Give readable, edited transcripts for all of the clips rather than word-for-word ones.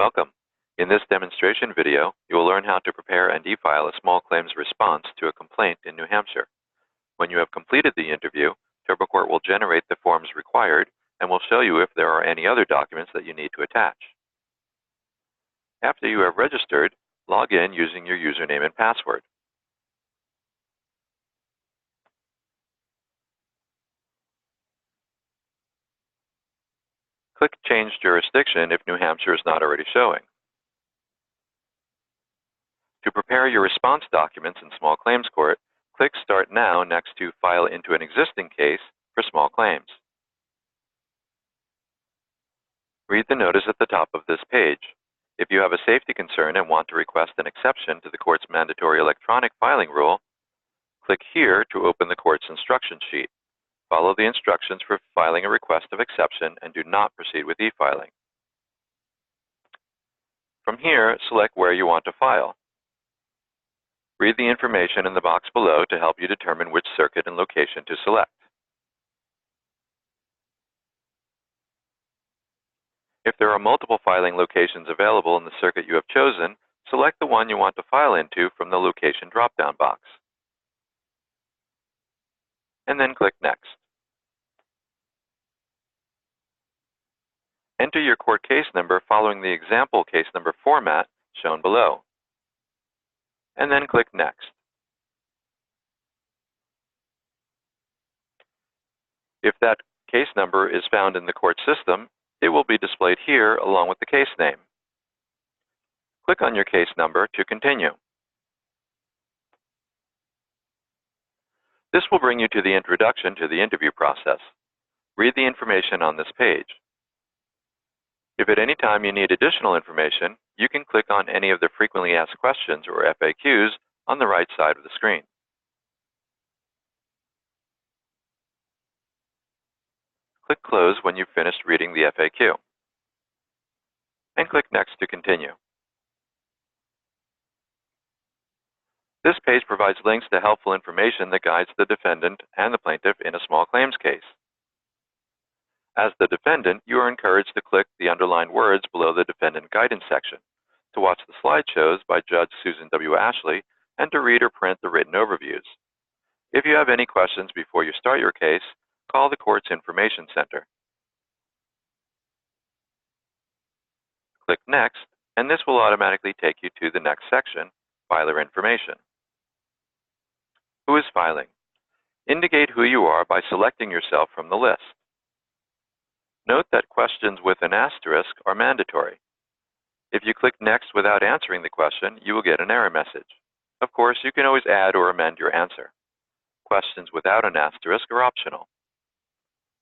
Welcome. In this demonstration video, you will learn how to prepare and e-file a small claims response to a complaint in New Hampshire. When you have completed the interview, TurboCourt will generate the forms required and will show you if there are any other documents that you need to attach. After you have registered, log in using your username and password. Click Change Jurisdiction if New Hampshire is not already showing. To prepare your response documents in Small Claims Court, click Start Now next to File into an existing case for small claims. Read the notice at the top of this page. If you have a safety concern and want to request an exception to the court's mandatory electronic filing rule, click here to open the court's instruction sheet. Follow the instructions for filing a request of exception and do not proceed with e-filing. From here, select where you want to file. Read the information in the box below to help you determine which circuit and location to select. If there are multiple filing locations available in the circuit you have chosen, select the one you want to file into from the location drop-down box. And then click Next. Enter your court case number following the example case number format shown below. And then click Next. If that case number is found in the court system, it will be displayed here along with the case name. Click on your case number to continue. This will bring you to the introduction to the interview process. Read the information on this page. If at any time you need additional information, you can click on any of the frequently asked questions or FAQs on the right side of the screen. Click Close when you've finished reading the FAQ. And click Next to continue. This page provides links to helpful information that guides the defendant and the plaintiff in a small claims case. As the defendant, you are encouraged to click the underlined words below the Defendant Guidance section, to watch the slideshows by Judge Susan W. Ashley, and to read or print the written overviews. If you have any questions before you start your case, call the Court's Information Center. Click Next, and this will automatically take you to the next section, Filer Information. Who is filing? Indicate who you are by selecting yourself from the list. Note that questions with an asterisk are mandatory. If you click Next without answering the question, you will get an error message. Of course, you can always add or amend your answer. Questions without an asterisk are optional.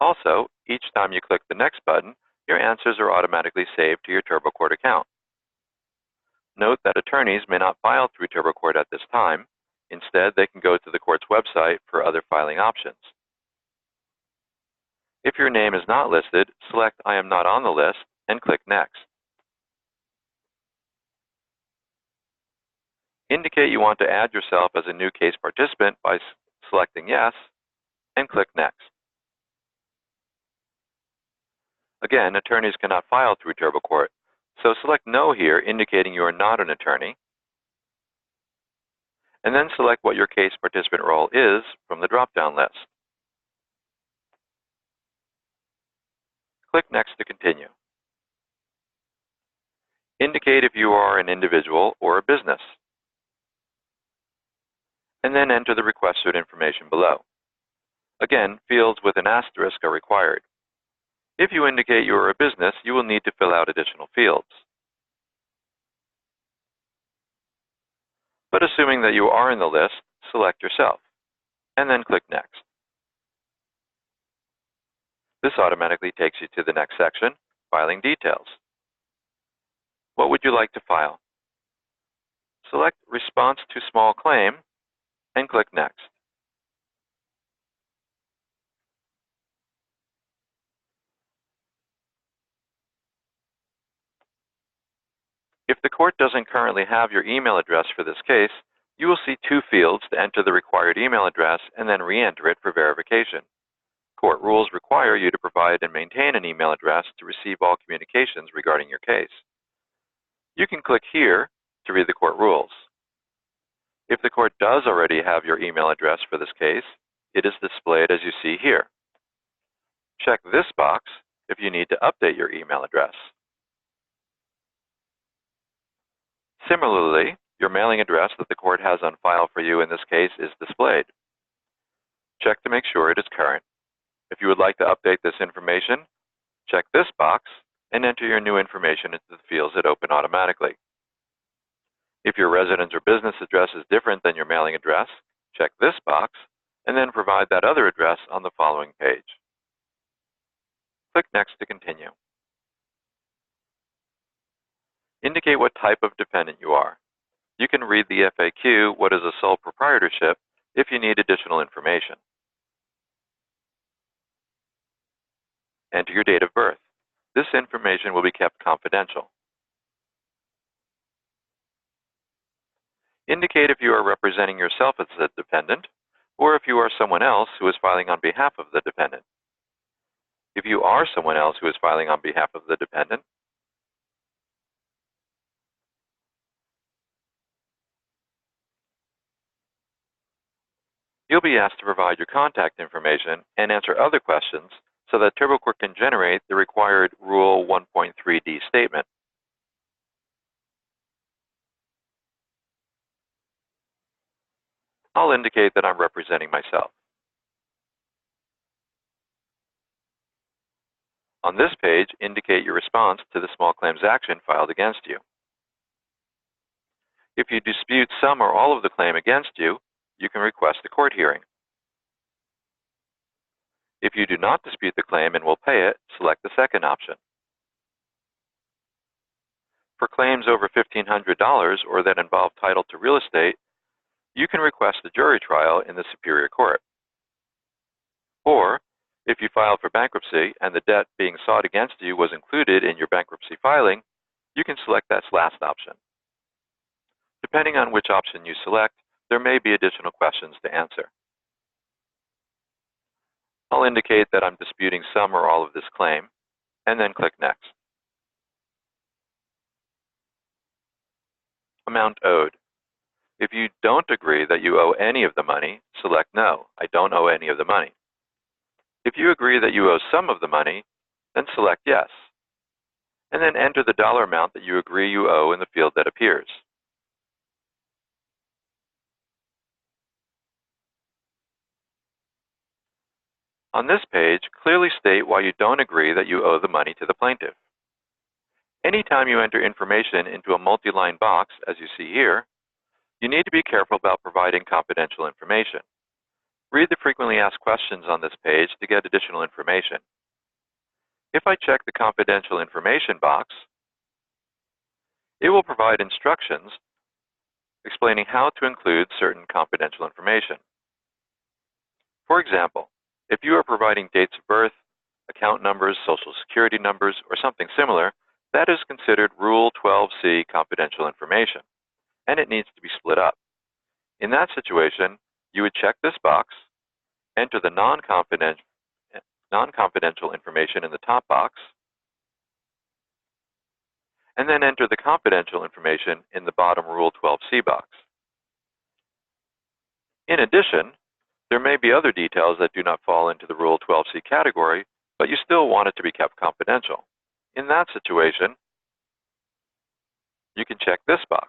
Also, each time you click the Next button, your answers are automatically saved to your TurboCourt account. Note that attorneys may not file through TurboCourt at this time. Instead, they can go to the court's website for other filing options. If your name is not listed, select I am not on the list and click Next. Indicate you want to add yourself as a new case participant by selecting Yes and click Next. Again, attorneys cannot file through TurboCourt, so select No here, indicating you are not an attorney, and then select what your case participant role is from the drop-down list. Click Next to continue. Indicate if you are an individual or a business, and then enter the requested information below. Again, fields with an asterisk are required. If you indicate you are a business, you will need to fill out additional fields. But assuming that you are in the list, select yourself, and then click Next. This automatically takes you to the next section, Filing Details. What would you like to file? Select Response to Small Claim and click Next. If the court doesn't currently have your email address for this case, you will see two fields to enter the required email address and then re-enter it for verification. Court rules require you to provide and maintain an email address to receive all communications regarding your case. You can click here to read the court rules. If the court does already have your email address for this case, it is displayed as you see here. Check this box if you need to update your email address. Similarly, your mailing address that the court has on file for you in this case is displayed. Check to make sure it is current. If you would like to update this information, check this box and enter your new information into the fields that open automatically. If your residence or business address is different than your mailing address, check this box and then provide that other address on the following page. Click Next to continue. Indicate what type of dependent you are. You can read the FAQ, What is a sole proprietorship, if you need additional information. Enter your date of birth. This information will be kept confidential. Indicate if you are representing yourself as a dependent, or if you are someone else who is filing on behalf of the dependent. If you are someone else who is filing on behalf of the dependent, you'll be asked to provide your contact information and answer other questions so that TurboCourt can generate the required Rule 1.3d statement. I'll indicate that I'm representing myself. On this page, indicate your response to the small claims action filed against you. If you dispute some or all of the claim against you, you can request a court hearing. If you do not dispute the claim and will pay it, select the second option. For claims over $1,500 or that involve title to real estate, you can request a jury trial in the Superior Court. Or, if you filed for bankruptcy and the debt being sought against you was included in your bankruptcy filing, you can select that last option. Depending on which option you select, there may be additional questions to answer. I'll indicate that I'm disputing some or all of this claim, and then click Next. Amount owed. If you don't agree that you owe any of the money, select No, I don't owe any of the money. If you agree that you owe some of the money, then select Yes, and then enter the dollar amount that you agree you owe in the field that appears. On this page, clearly state why you don't agree that you owe the money to the plaintiff. Anytime you enter information into a multi-line box, as you see here, you need to be careful about providing confidential information. Read the frequently asked questions on this page to get additional information. If I check the confidential information box, it will provide instructions explaining how to include certain confidential information. For example, if you are providing dates of birth, account numbers, social security numbers, or something similar, that is considered Rule 12c confidential information, and it needs to be split up. In that situation, you would check this box, enter the non-confidential information in the top box, and then enter the confidential information in the bottom Rule 12c box. In addition, there may be other details that do not fall into the Rule 12c category, but you still want it to be kept confidential. In that situation, you can check this box.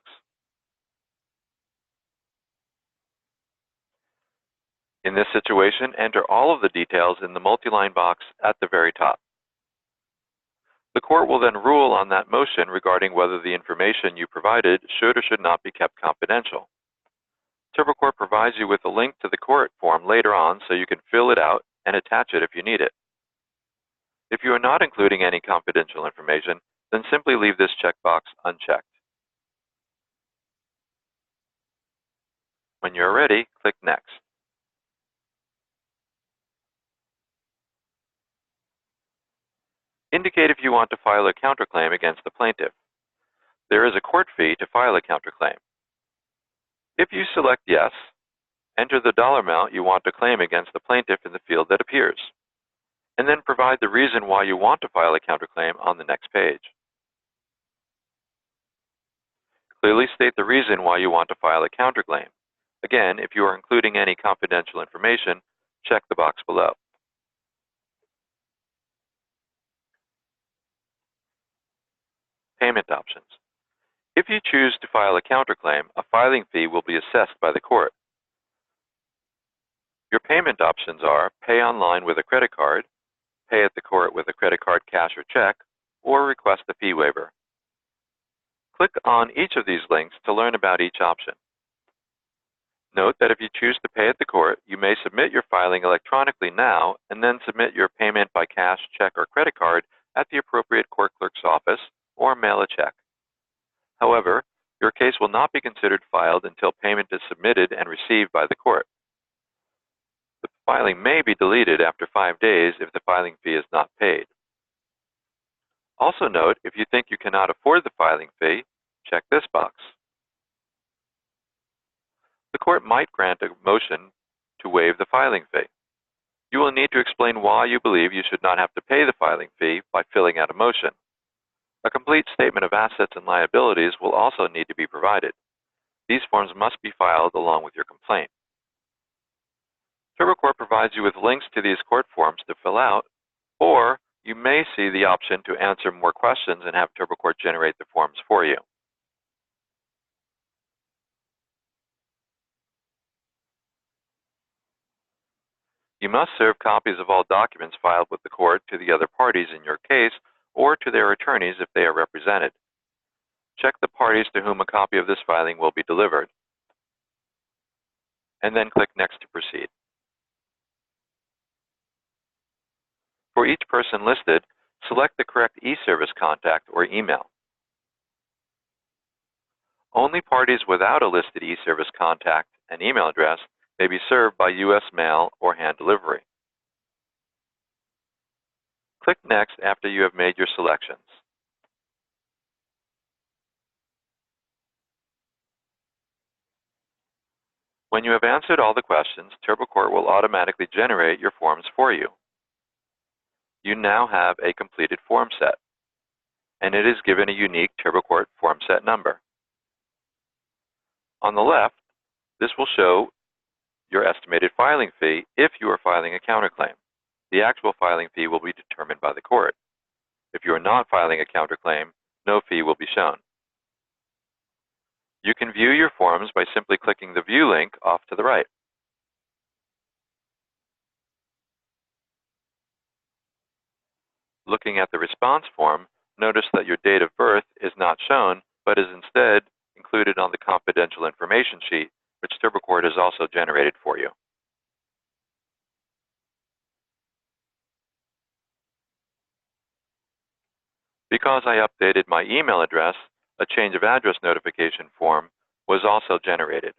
In this situation, enter all of the details in the multi-line box at the very top. The court will then rule on that motion regarding whether the information you provided should or should not be kept confidential. TurboCourt provides you with a link to the court form later on so you can fill it out and attach it if you need it. If you are not including any confidential information, then simply leave this checkbox unchecked. When you're ready, click Next. Indicate if you want to file a counterclaim against the plaintiff. There is a court fee to file a counterclaim. If you select Yes, enter the dollar amount you want to claim against the plaintiff in the field that appears, and then provide the reason why you want to file a counterclaim on the next page. Clearly state the reason why you want to file a counterclaim. Again, if you are including any confidential information, check the box below. Payment options. If you choose to file a counterclaim, a filing fee will be assessed by the court. Your payment options are pay online with a credit card, pay at the court with a credit card, cash, or check, or request a fee waiver. Click on each of these links to learn about each option. Note that if you choose to pay at the court, you may submit your filing electronically now and then submit your payment by cash, check, or credit card at the appropriate court clerk's office or mail a check. However, your case will not be considered filed until payment is submitted and received by the court. The filing may be deleted after 5 days if the filing fee is not paid. Also note, if you think you cannot afford the filing fee, check this box. The court might grant a motion to waive the filing fee. You will need to explain why you believe you should not have to pay the filing fee by filling out a motion. A complete statement of assets and liabilities will also need to be provided. These forms must be filed along with your complaint. TurboCourt provides you with links to these court forms to fill out, or you may see the option to answer more questions and have TurboCourt generate the forms for you. You must serve copies of all documents filed with the court to the other parties in your case or to their attorneys if they are represented. Check the parties to whom a copy of this filing will be delivered, and then click Next to proceed. For each person listed, select the correct e-service contact or email. Only parties without a listed e-service contact and email address may be served by U.S. mail or hand delivery. Click Next after you have made your selections. When you have answered all the questions, TurboCourt will automatically generate your forms for you. You now have a completed form set, and it is given a unique TurboCourt form set number. On the left, this will show your estimated filing fee if you are filing a counterclaim. The actual filing fee will be determined by the court. If you are not filing a counterclaim, no fee will be shown. You can view your forms by simply clicking the View link off to the right. Looking at the response form, notice that your date of birth is not shown, but is instead included on the confidential information sheet, which TurboCourt has also generated for you. Because I updated my email address, a change of address notification form was also generated.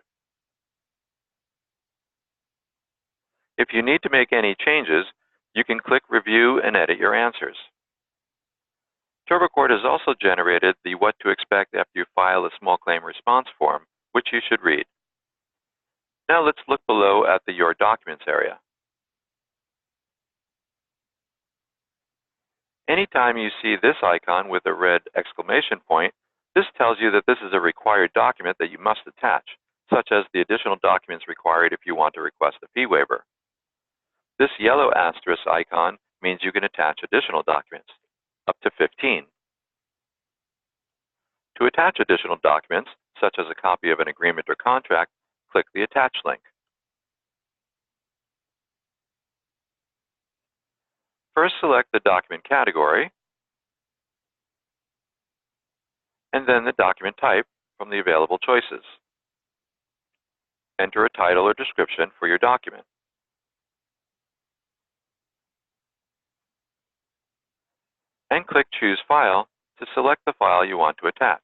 If you need to make any changes, you can click Review and edit your answers. TurboCourt has also generated the What to Expect After You File a Small Claim Response form, which you should read. Now let's look below at the Your Documents area. Anytime you see this icon with a red exclamation point, this tells you that this is a required document that you must attach, such as the additional documents required if you want to request a fee waiver. This yellow asterisk icon means you can attach additional documents, up to 15. To attach additional documents, such as a copy of an agreement or contract, click the Attach link. First, select the document category, and then the document type from the available choices. Enter a title or description for your document. And click Choose File to select the file you want to attach.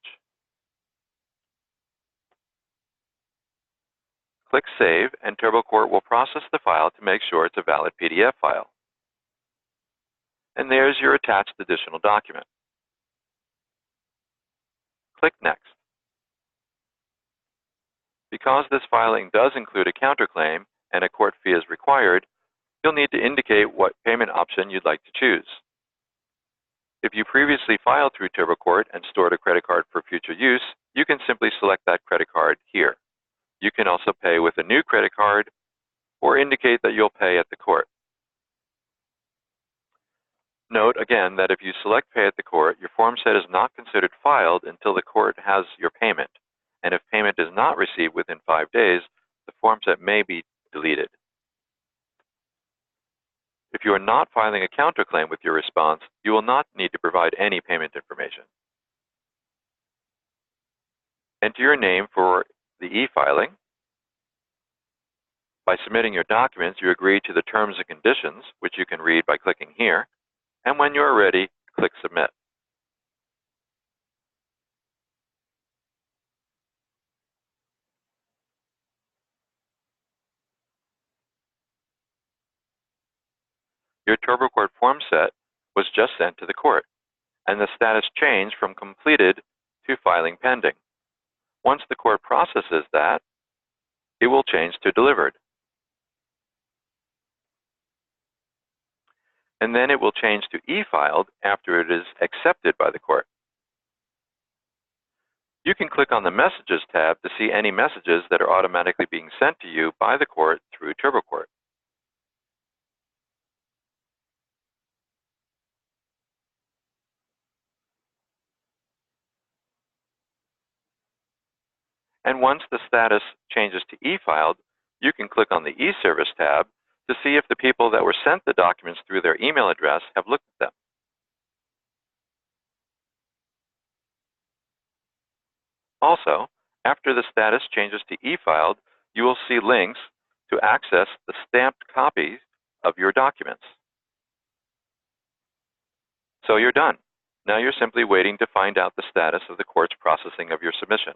Click Save, and TurboCourt will process the file to make sure it's a valid PDF file. And there's your attached additional document. Click Next. Because this filing does include a counterclaim and a court fee is required, you'll need to indicate what payment option you'd like to choose. If you previously filed through TurboCourt and stored a credit card for future use, you can simply select that credit card here. You can also pay with a new credit card or indicate that you'll pay at the court. Note again that if you select Pay at the Court, your form set is not considered filed until the court has your payment, and if payment is not received within 5 days, the form set may be deleted. If you are not filing a counterclaim with your response, you will not need to provide any payment information. Enter your name for the e-filing. By submitting your documents, you agree to the terms and conditions, which you can read by clicking here, and when you are ready, click Submit. Your TurboCourt form set was just sent to the court, and the status changed from completed to filing pending. Once the court processes that, it will change to delivered. And then it will change to e-filed after it is accepted by the court. You can click on the Messages tab to see any messages that are automatically being sent to you by the court through TurboCourt. And once the status changes to e-filed, you can click on the e-Service tab to see if the people that were sent the documents through their email address have looked at them. Also, after the status changes to e-filed, you will see links to access the stamped copies of your documents. So you're done. Now you're simply waiting to find out the status of the court's processing of your submission.